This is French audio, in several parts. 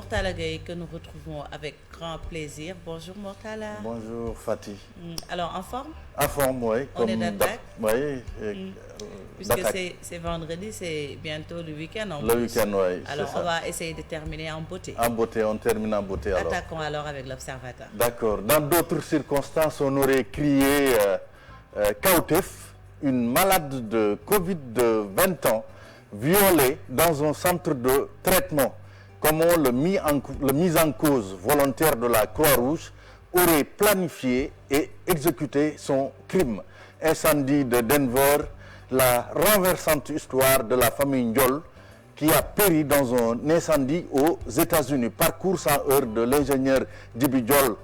Mortala Gaye que nous retrouvons avec grand plaisir. Bonjour Mortala. Bonjour Fatih. Alors en forme? En forme, oui. On est d'attaque. Oui. Puisque c'est vendredi, c'est bientôt le week-end en Le plus. week-end, oui. Alors on va essayer de terminer en beauté. En beauté, on termine en beauté alors. Attaquons alors avec l'Observateur. D'accord. Dans d'autres circonstances, on aurait crié Kautef, une malade de Covid de 20 ans, violée dans un centre de traitement. Comment le mise en cause volontaire de la Croix-Rouge aurait planifié et exécuté son crime. Incendie de Denver, la renversante histoire de la famille Ndiol qui a péri dans un incendie aux États-Unis. Parcours sans heure de l'ingénieur Djibi Ndiol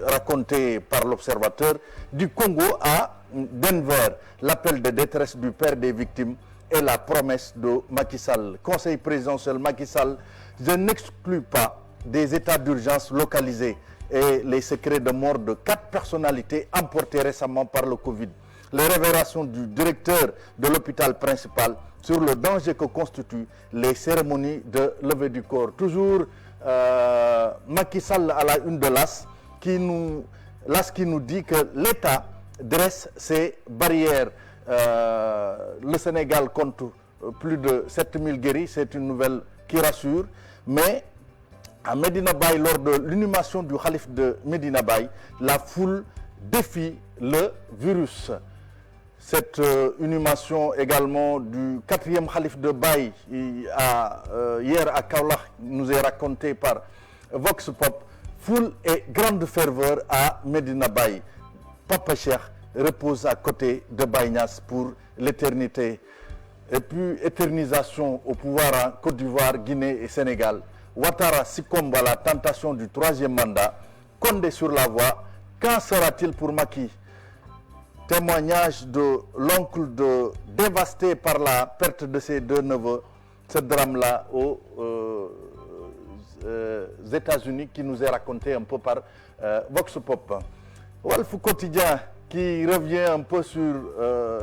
raconté par l'Observateur. Du Congo à Denver, l'appel de détresse du père des victimes et la promesse de Macky Sall. Conseil présidentiel Macky Sall, je n'exclus pas des états d'urgence localisés et les secrets de mort de 4 personnalités emportées récemment par le Covid. Les révélations du directeur de l'hôpital principal sur le danger que constituent les cérémonies de levée du corps. Toujours Macky Sall à la une de l'AS qui nous dit que l'État dresse ses barrières. Le Sénégal compte plus de 7000 guéris, c'est une nouvelle qui rassure, mais à Medina Baye, lors de l'inhumation du Khalif de Medina Baye, la foule défie le virus. Cette inhumation également du 4e Khalif de Baye, hier à Kaolack, nous est racontée par Vox Pop. Foule et grande ferveur à Medina Baye. Papa Cheikh repose à côté de Baye Niasse pour l'éternité. Et puis éternisation au pouvoir en Côte d'Ivoire, Guinée et Sénégal. Ouattara succombe à la tentation du 3e mandat. Condé sur la voie. Quand sera-t-il pour Macky? Témoignage de l'oncle dévasté par la perte de ses 2 neveux. Ce drame-là aux États-Unis qui nous est raconté un peu par Vox Pop. Walf Quotidien qui revient un peu sur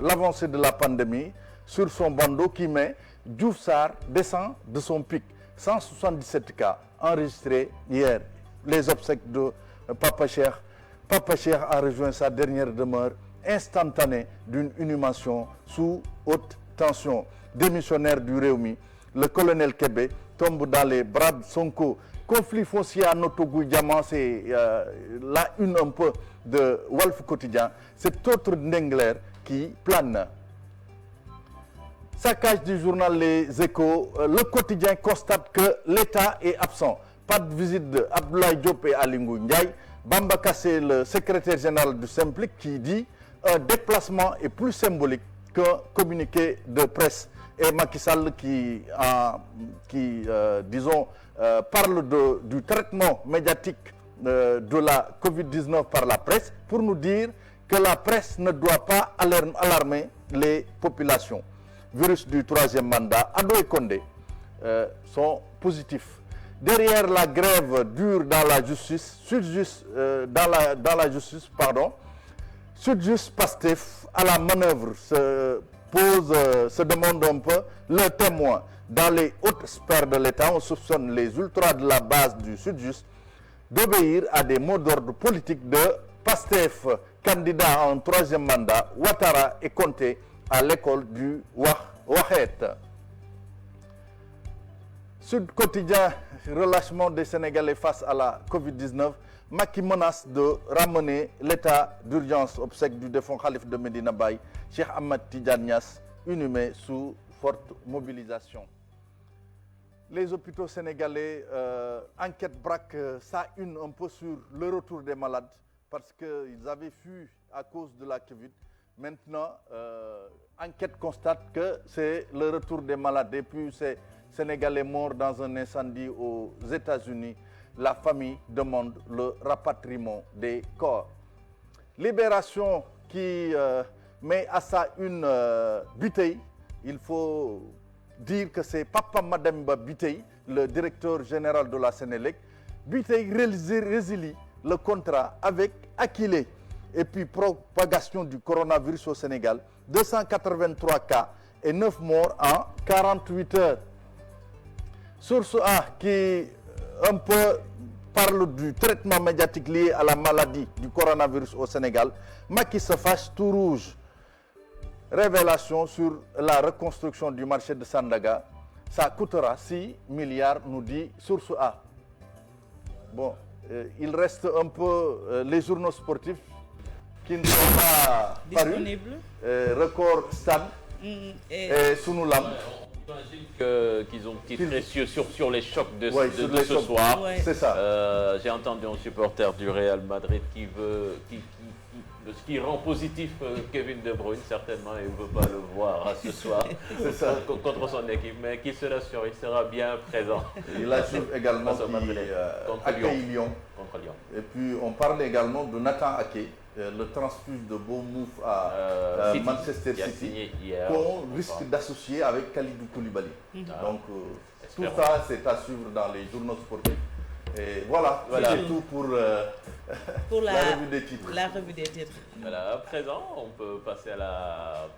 l'avancée de la pandémie, sur son bandeau qui met Diouf Sarr descend de son pic. 177 cas enregistrés hier. Les obsèques de Papa Cheikh. Papa Cheikh a rejoint sa dernière demeure instantanée d'une inhumation sous haute tension. Démissionnaire du Rewmi, le colonel Kébé tombe dans les bras de Sonko. Conflit foncier à Notogou Diamant, c'est la une un peu de Walf Quotidien. C'est autre Ndengler qui plane. Saccage du journal Les Échos, le quotidien constate que l'État est absent. Pas de visite de Abdoulaye Diop et Alingou Ndiaye. Bamba Kassé, le secrétaire général du Semplic, qui dit un déplacement est plus symbolique qu'un communiqué de presse. Et Macky Sall qui parle du traitement médiatique de la Covid-19 par la presse pour nous dire que la presse ne doit pas alarmer les populations. Virus du 3e mandat, Ado et Condé sont positifs. Derrière la grève dure dans la justice, Sudjust Pastef à la manœuvre se demande un peu le témoin. Dans les hautes sphères de l'État, on soupçonne les ultras de la base du Sudjust d'obéir à des mots d'ordre politiques de Pastef, candidat à un 3e mandat. Ouattara est compté à l'école du Wahet. Sud Quotidien, relâchement des Sénégalais face à la Covid-19. Macky menace de ramener l'état d'urgence obsèque du défunt Khalif de Medina Baye, Cheikh Ahmed Tidiane Niasse, inhumé sous forte mobilisation. Les hôpitaux sénégalais, enquête braque ça une un peu sur le retour des malades parce qu'ils avaient fui à cause de la Covid. Maintenant, enquête constate que c'est le retour des malades. Et puis, ces Sénégalais morts dans un incendie aux États-Unis. La famille demande le rapatriement des corps. Libération qui met à ça une Biteye. Il faut dire que c'est Papa Mademba Biteye, le directeur général de la Sénélec. Biteye résilie le contrat avec Akile. Et puis propagation du coronavirus au Sénégal, 283 cas et 9 morts en 48 heures. Source A qui un peu parle du traitement médiatique lié à la maladie du coronavirus au Sénégal, Macky se fâche tout rouge. Révélation sur la reconstruction du marché de Sandaga. Ça coûtera 6 milliards, nous dit Source A. Bon, il reste un peu les journaux sportifs qui ne sont pas disponibles. Record Stade et Sunulam. J'imagine qu'ils ont titré sur les chocs de les ce chocs. soir. Ouais. C'est ça. J'ai entendu un supporter du Real Madrid qui rend positif Kevin De Bruyne, certainement, et il ne veut pas le voir ce soir contre son équipe, mais qui se rassure, il sera bien présent. Il assure également contre Lyon. Contre Lyon. Et puis on parle également de Nathan Ake, le transfert de Bournemouth à Manchester City, qu'on risque d'associer avec Kalidou Koulibaly. Donc tout ça, c'est à suivre dans les journaux sportifs. Et voilà. C'est tout pour la revue des titres. La revue des titres. Voilà, à présent, on peut passer à la